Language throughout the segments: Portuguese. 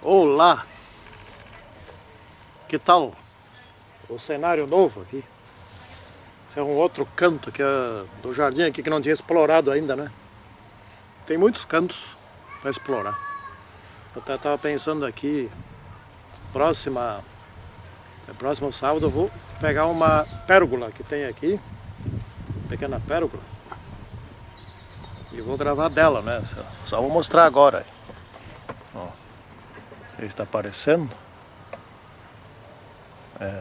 Olá! Que tal o cenário novo aqui? Esse é um outro canto aqui do jardim aqui que não tinha explorado ainda, né? Tem muitos cantos para explorar. Eu até estava pensando aqui, próximo sábado eu vou pegar uma pérgola que tem aqui, pequena pérgola, e vou gravar dela, né? Só vou mostrar agora. Ó, ele está aparecendo.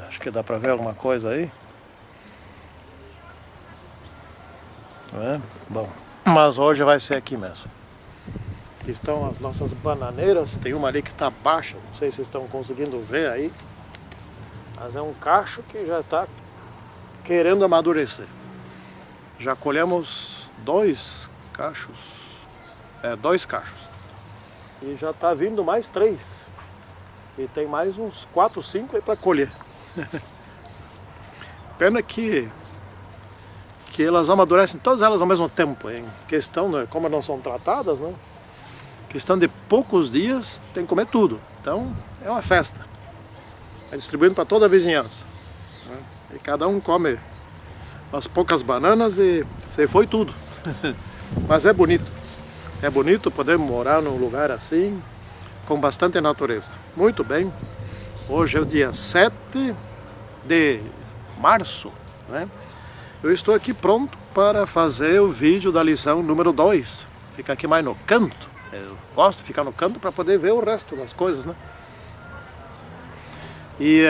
Acho que dá para ver alguma coisa aí. Bom, mas hoje vai ser aqui mesmo. Aqui estão as nossas bananeiras. Tem uma ali que está baixa, não sei se vocês estão conseguindo ver aí, mas é um cacho que já está querendo amadurecer. Já colhemos dois cachos, e já está vindo mais 3, e tem mais uns 4, 5 aí para colher. Pena que elas amadurecem todas elas ao mesmo tempo, em questão, né, como não são tratadas, né? Questão de poucos dias tem que comer tudo. Então é uma festa. Vai distribuindo para toda a vizinhança, né? E cada um come as poucas bananas e você foi tudo. Mas é bonito. É bonito poder morar num lugar assim, com bastante natureza. Muito bem. Hoje é o dia 7 de março, né? Eu estou aqui pronto para fazer o vídeo da lição número 2. Fica aqui mais no canto. Eu gosto de ficar no canto para poder ver o resto das coisas, né? E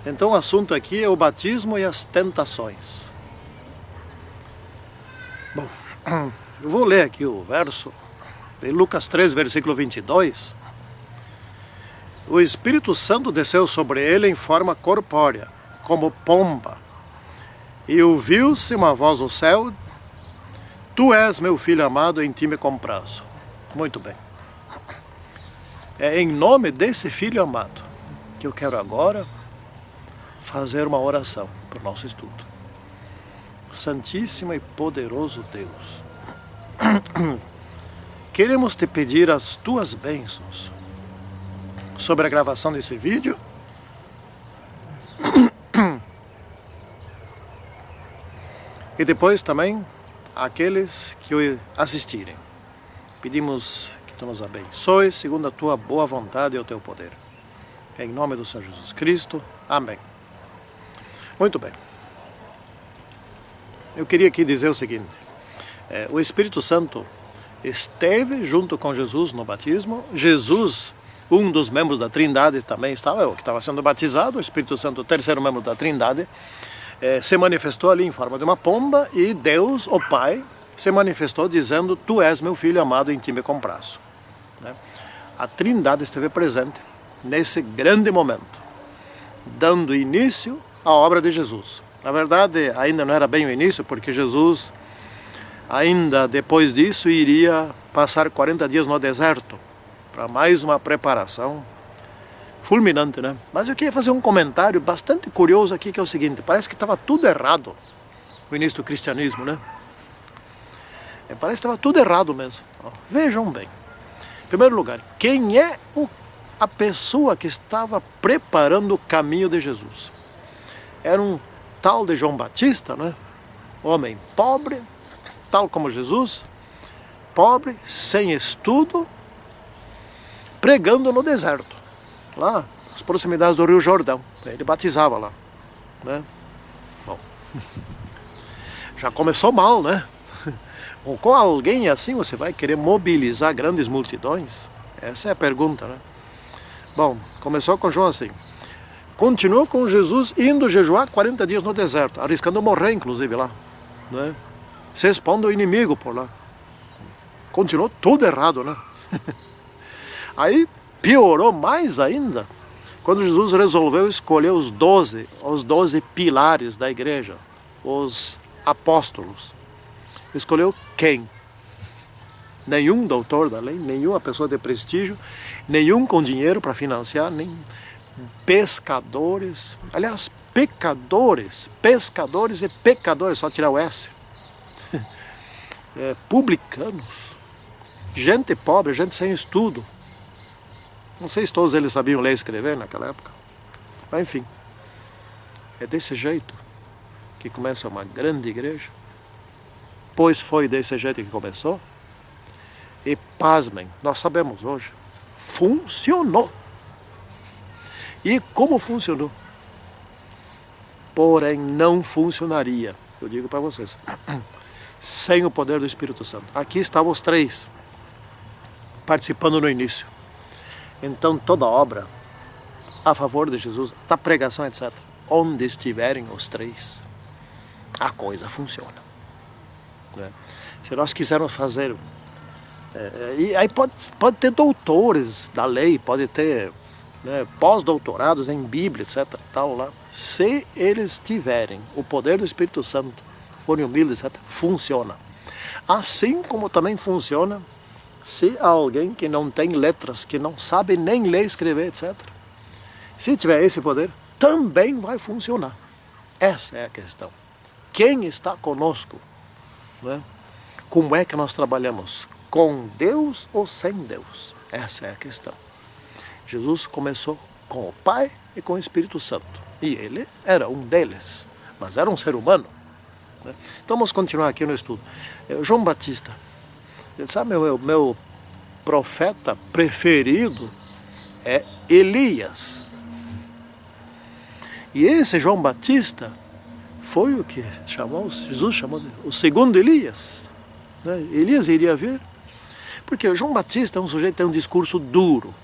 então o assunto aqui é o batismo e as tentações. Bom, eu vou ler aqui o verso de Lucas 3, versículo 22. O Espírito Santo desceu sobre ele em forma corpórea, como pomba, e ouviu-se uma voz do céu: Tu és meu filho amado, em ti me comprazo. Muito bem. É em nome desse filho amado que eu quero agora fazer uma oração para o nosso estudo. Santíssimo e poderoso Deus, queremos te pedir as tuas bênçãos sobre a gravação desse vídeo e depois também aqueles que o assistirem. Pedimos que tu nos abençoes segundo a tua boa vontade e o teu poder. Em nome do Senhor Jesus Cristo. Amém. Muito bem. Eu queria aqui dizer o seguinte. O Espírito Santo esteve junto com Jesus no batismo. Jesus, um dos membros da Trindade, também estava, que estava sendo batizado. O Espírito Santo, o terceiro membro da Trindade, se manifestou ali em forma de uma pomba, e Deus, o Pai, se manifestou dizendo: Tu és meu filho amado, em ti me comprazo. A Trindade esteve presente nesse grande momento, dando início à obra de Jesus. Na verdade, ainda não era bem o início, porque Jesus, ainda depois disso, iria passar 40 dias no deserto, para mais uma preparação fulminante, né? Mas eu queria fazer um comentário bastante curioso aqui, que é o seguinte: parece que estava tudo errado no início do cristianismo, né? Parece que estava tudo errado mesmo. Vejam bem. Em primeiro lugar, quem é a pessoa que estava preparando o caminho de Jesus? Era um tal de João Batista, né? Homem pobre, tal como Jesus, pobre, sem estudo, pregando no deserto, lá nas proximidades do Rio Jordão. Ele batizava lá, né? Bom, já começou mal, né? Com alguém assim você vai querer mobilizar grandes multidões? Essa é a pergunta, né? Bom, começou com João assim. Continuou com Jesus indo jejuar 40 dias no deserto, arriscando morrer inclusive lá, né? Se expondo ao inimigo por lá. Continuou tudo errado, né? Aí piorou mais ainda quando Jesus resolveu escolher os 12 pilares da igreja, os apóstolos. Escolheu quem? Nenhum doutor da lei, nenhuma pessoa de prestígio, nenhum com dinheiro para financiar, nem pescadores, aliás, pescadores e pecadores, só tirar o S, publicanos, gente pobre, gente sem estudo, Não sei se todos eles sabiam ler e escrever naquela época. Mas enfim, é desse jeito que começa uma grande igreja. Pois foi desse jeito que começou. E pasmem, nós sabemos hoje, funcionou. E como funcionou? Porém, não funcionaria, eu digo para vocês, sem o poder do Espírito Santo. Aqui estavam os três, participando no início. Então, toda obra a favor de Jesus, da pregação, etc., onde estiverem os três, a coisa funciona. Né? Se nós quisermos fazer... e aí pode ter doutores da lei, pode ter... né, pós-doutorados em Bíblia, etc. Tal, lá. Se eles tiverem o poder do Espírito Santo, forem humildes, etc., funciona. Assim como também funciona se alguém que não tem letras, que não sabe nem ler e escrever, etc., se tiver esse poder, também vai funcionar. Essa é a questão. Quem está conosco? Né? Como é que nós trabalhamos? Com Deus ou sem Deus? Essa é a questão. Jesus começou com o Pai e com o Espírito Santo. E ele era um deles, mas era um ser humano. Né? Então vamos continuar aqui no estudo. João Batista, sabe, meu profeta preferido é Elias. E esse João Batista foi o que Jesus chamou de o segundo Elias. Né? Elias iria vir, porque o João Batista é um sujeito que tem um discurso duro.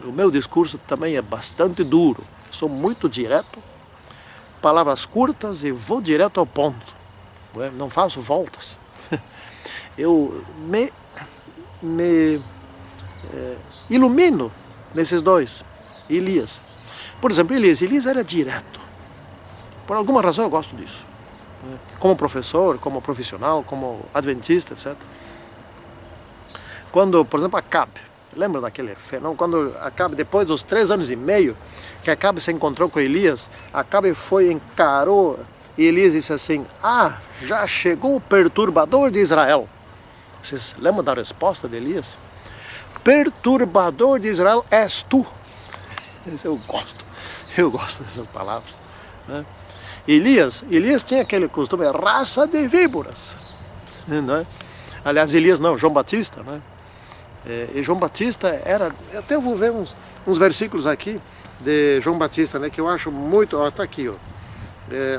O meu discurso também é bastante duro. Sou muito direto, palavras curtas e vou direto ao ponto. Não faço voltas. Eu me ilumino nesses dois, Elias. Por exemplo, Elias era direto. Por alguma razão eu gosto disso. Como professor, como profissional, como adventista, etc. Quando, por exemplo, Acabe, lembra daquele fenômeno? Quando Acabe, depois dos 3 anos e meio, que Acabe se encontrou com Elias, Acabe encarou e Elias disse assim: já chegou o perturbador de Israel. Vocês lembram da resposta de Elias? Perturbador de Israel és tu. Eu gosto dessas palavras. Né? Elias tinha aquele costume, raça de víboras. Né? Aliás, Elias não, João Batista, né? E João Batista era... Até eu vou ver uns versículos aqui de João Batista, né, que eu acho muito... Está aqui,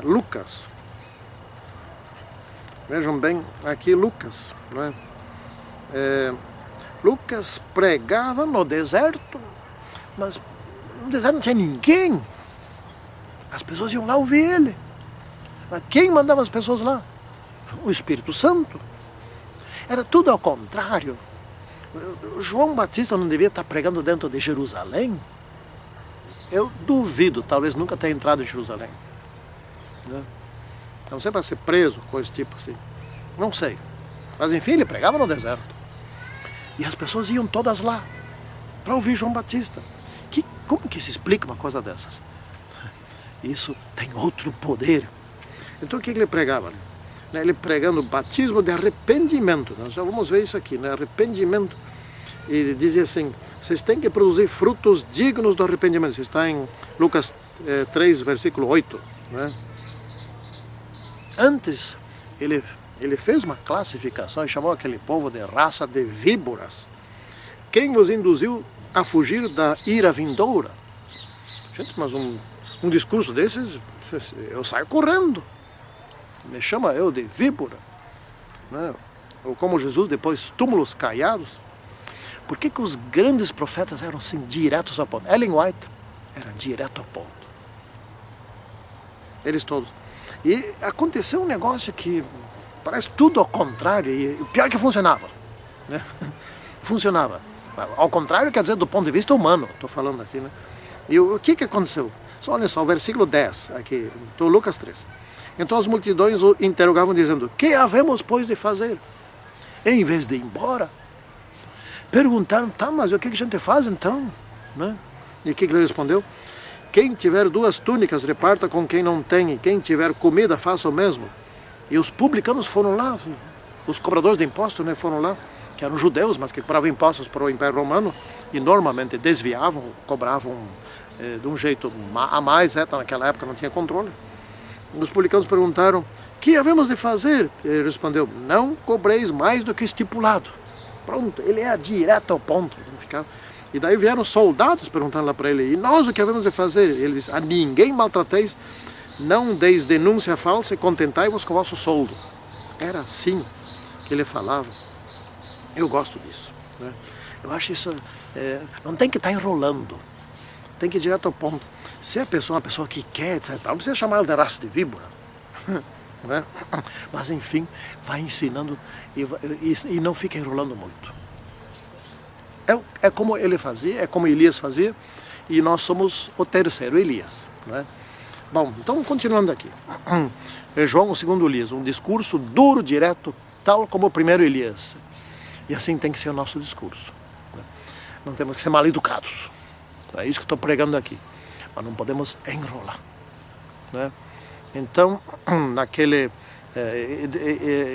Lucas. Vejam bem, aqui Lucas. Né? Lucas pregava no deserto, mas no deserto não tinha ninguém. As pessoas iam lá ouvir ele. Mas quem mandava as pessoas lá? O Espírito Santo. Era tudo ao contrário. João Batista não devia estar pregando dentro de Jerusalém? Eu duvido, talvez nunca tenha entrado em Jerusalém. Né? Não sei, para ser preso, coisa tipo assim. Não sei. Mas enfim, ele pregava no deserto. E as pessoas iam todas lá para ouvir João Batista. Como que se explica uma coisa dessas? Isso tem outro poder. Então o que ele pregava? Ele pregando batismo de arrependimento. Nós já vamos ver isso aqui, né? Arrependimento. E dizia assim: vocês têm que produzir frutos dignos do arrependimento. Isso está em Lucas 3, versículo 8. Né? Antes, ele fez uma classificação e chamou aquele povo de raça de víboras. Quem vos induziu a fugir da ira vindoura? Gente, mas um discurso desses, eu saio correndo. Me chama eu de víbora, né? Ou como Jesus depois, túmulos caiados. Por que os grandes profetas eram assim, diretos ao ponto? Ellen White era direto ao ponto. Eles todos. E aconteceu um negócio que parece tudo ao contrário, e o pior é que funcionava. Né? Funcionava. Ao contrário quer dizer do ponto de vista humano, estou falando aqui, né? E o que aconteceu? Olha só, o versículo 10, aqui, do Lucas 3. Então as multidões o interrogavam dizendo: que havemos, pois, de fazer? E, em vez de ir embora, perguntaram: mas o que a gente faz então? Né? E o que ele respondeu? Quem tiver 2 túnicas, reparta com quem não tem, e quem tiver comida, faça o mesmo. E os publicanos foram lá, os cobradores de impostos, né, foram lá, que eram judeus, mas que cobravam impostos para o Império Romano, e normalmente desviavam, cobravam de um jeito a mais, naquela época não tinha controle. Os publicanos perguntaram: que havemos de fazer? Ele respondeu: não cobreis mais do que estipulado. Pronto, ele é direto ao ponto. E daí vieram soldados perguntando lá para ele: e nós o que havemos de fazer? Ele disse: a ninguém maltrateis, não deis denúncia falsa e contentai-vos com o vosso soldo. Era assim que ele falava. Eu gosto disso, né? Eu acho isso, não tem que estar enrolando, tem que ir direto ao ponto. Se a pessoa é uma pessoa que quer, etc., não precisa chamar ela de raça de víbora, né? Mas enfim, vai ensinando e não fica enrolando muito. É como ele fazia, é como Elias fazia, e nós somos o terceiro Elias, né? Bom, então continuando aqui. João, o segundo Elias, um discurso duro, direto, tal como o primeiro Elias. E assim tem que ser o nosso discurso, né? Não temos que ser mal educados. É isso que estou pregando aqui. Mas não podemos enrolar, né? Então,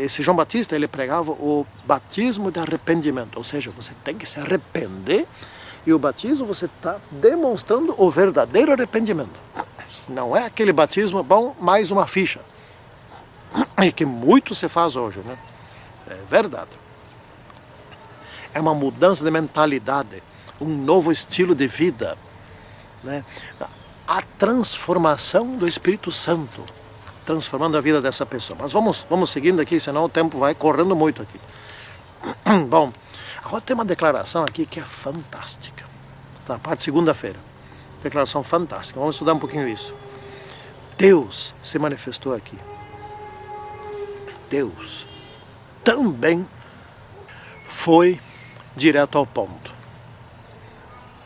esse João Batista, ele pregava o batismo de arrependimento. Ou seja, você tem que se arrepender, e o batismo você está demonstrando o verdadeiro arrependimento. Não é aquele batismo, bom, mais uma ficha. E que muito se faz hoje, né? É verdade. É uma mudança de mentalidade, um novo estilo de vida, né? A transformação do Espírito Santo, transformando a vida dessa pessoa. Mas vamos seguindo aqui, senão o tempo vai correndo muito aqui. Bom, agora tem uma declaração aqui que é fantástica. Na parte de segunda-feira. Declaração fantástica. Vamos estudar um pouquinho isso. Deus se manifestou aqui. Deus também foi direto ao ponto.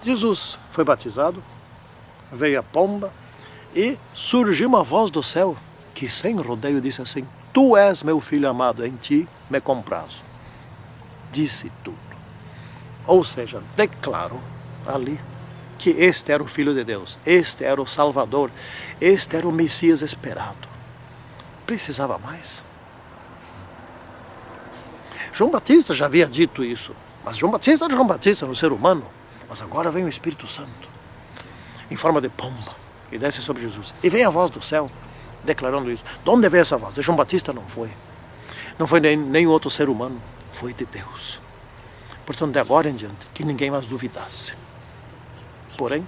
Jesus foi batizado, veio a pomba e surgiu uma voz do céu que sem rodeio disse assim: tu és meu filho amado, em ti me comprazo. Disse tudo. Ou seja, declarou ali que este era o Filho de Deus, este era o Salvador, este era o Messias esperado. Precisava mais? João Batista já havia dito isso, mas João Batista era João Batista no ser humano, mas agora vem o Espírito Santo, em forma de pomba, e desce sobre Jesus. E vem a voz do céu, declarando isso. De onde veio essa voz? De João Batista não foi. Não foi nem outro ser humano, foi de Deus. Portanto, de agora em diante, que ninguém mais duvidasse. Porém,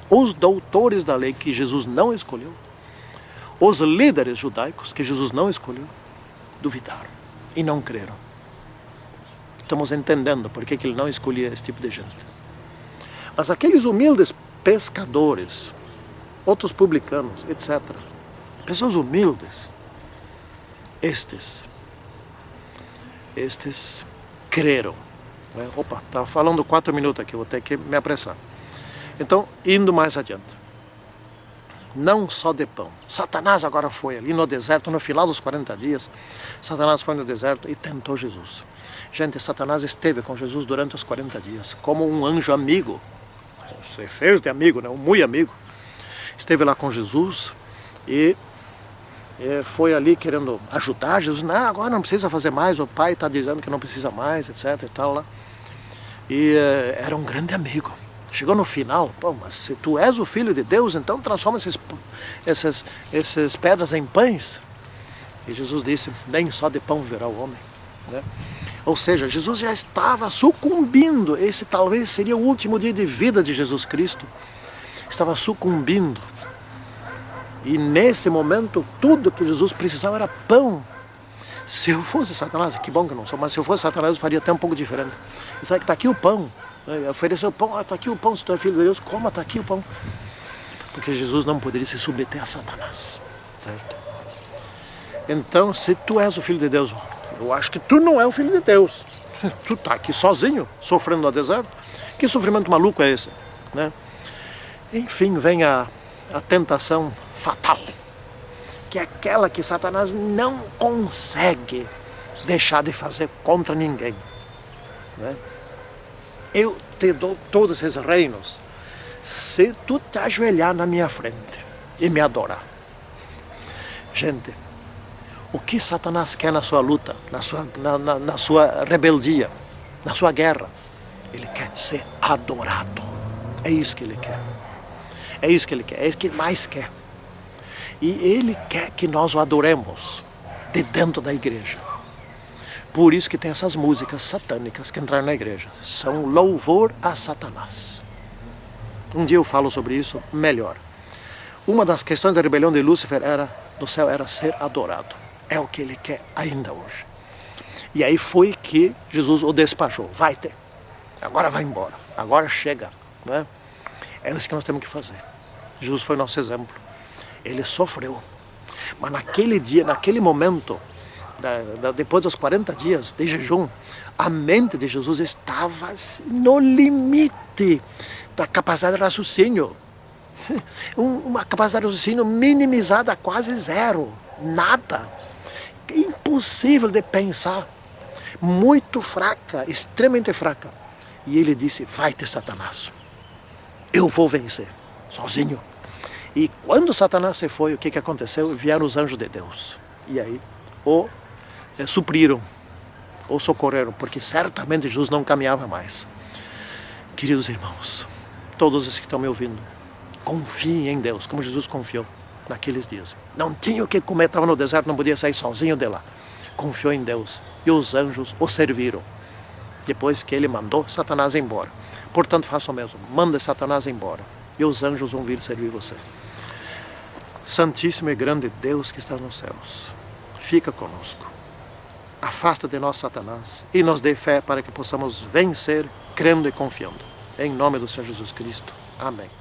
os doutores da lei que Jesus não escolheu, os líderes judaicos que Jesus não escolheu, duvidaram e não creram. Estamos entendendo por que ele não escolhia esse tipo de gente. Mas aqueles humildes pescadores, outros publicanos, etc., pessoas humildes, estes creram. Opa, estava falando 4 minutos aqui, vou ter que me apressar. Então, indo mais adiante. Não só de pão. Satanás agora foi ali no deserto, no final dos 40 dias, Satanás foi no deserto e tentou Jesus. Gente, Satanás esteve com Jesus durante os 40 dias, como um anjo amigo. Se fez de amigo, né? Um muito amigo. Esteve lá com Jesus e foi ali querendo ajudar Jesus. Não, agora não precisa fazer mais, o pai está dizendo que não precisa mais, etc. e tal lá. E era um grande amigo. Chegou no final: pô, mas se tu és o Filho de Deus, então transforma essas pedras em pães. E Jesus disse: nem só de pão viverá o homem, né? Ou seja, Jesus já estava sucumbindo. Esse talvez seria o último dia de vida de Jesus Cristo. Estava sucumbindo. E nesse momento, tudo que Jesus precisava era pão. Se eu fosse Satanás, que bom que eu não sou, mas se eu fosse Satanás, eu faria até um pouco diferente. E sabe que está aqui o pão. Ofereceu o pão: está aqui o pão, se tu é filho de Deus, coma, está aqui o pão. Porque Jesus não poderia se submeter a Satanás, certo? Então, se tu és o Filho de Deus, eu acho que tu não é o Filho de Deus. Tu está aqui sozinho, sofrendo no deserto. Que sofrimento maluco é esse, né? Enfim, vem a tentação fatal, que é aquela que Satanás não consegue deixar de fazer contra ninguém, né? Eu te dou todos esses reinos se tu te ajoelhar na minha frente e me adorar. Gente, o que Satanás quer na sua luta, na sua rebeldia, na sua guerra? Ele quer ser adorado. É isso que ele quer. É isso que ele quer. É isso que ele mais quer. E ele quer que nós o adoremos de dentro da igreja. Por isso que tem essas músicas satânicas que entraram na igreja. São louvor a Satanás. Um dia eu falo sobre isso melhor. Uma das questões da rebelião de Lúcifer do céu era ser adorado. É o que ele quer ainda hoje. E aí foi que Jesus o despachou. Vai ter. Agora vai embora. Agora chega. Não é? É isso que nós temos que fazer. Jesus foi nosso exemplo. Ele sofreu. Mas naquele dia, naquele momento, depois dos 40 dias de jejum, a mente de Jesus estava no limite da capacidade de raciocínio. Uma capacidade de raciocínio minimizada a quase zero. Nada. Impossível de pensar. Muito fraca, extremamente fraca. E ele disse, vai-te, Satanás. Eu vou vencer, sozinho. E quando Satanás se foi, o que aconteceu? Vieram os anjos de Deus. E aí o supriram, o socorreram, porque certamente Jesus não caminhava mais. Queridos irmãos, todos os que estão me ouvindo, confiem em Deus, como Jesus confiou naqueles dias. Não tinha o que comer, estava no deserto, não podia sair sozinho de lá. Confiou em Deus e os anjos o serviram. Depois que ele mandou Satanás embora. Portanto, faça o mesmo. Manda Satanás embora. E os anjos vão vir servir você. Santíssimo e grande Deus que está nos céus, fica conosco. Afasta de nós Satanás e nos dê fé para que possamos vencer, crendo e confiando. Em nome do Senhor Jesus Cristo. Amém.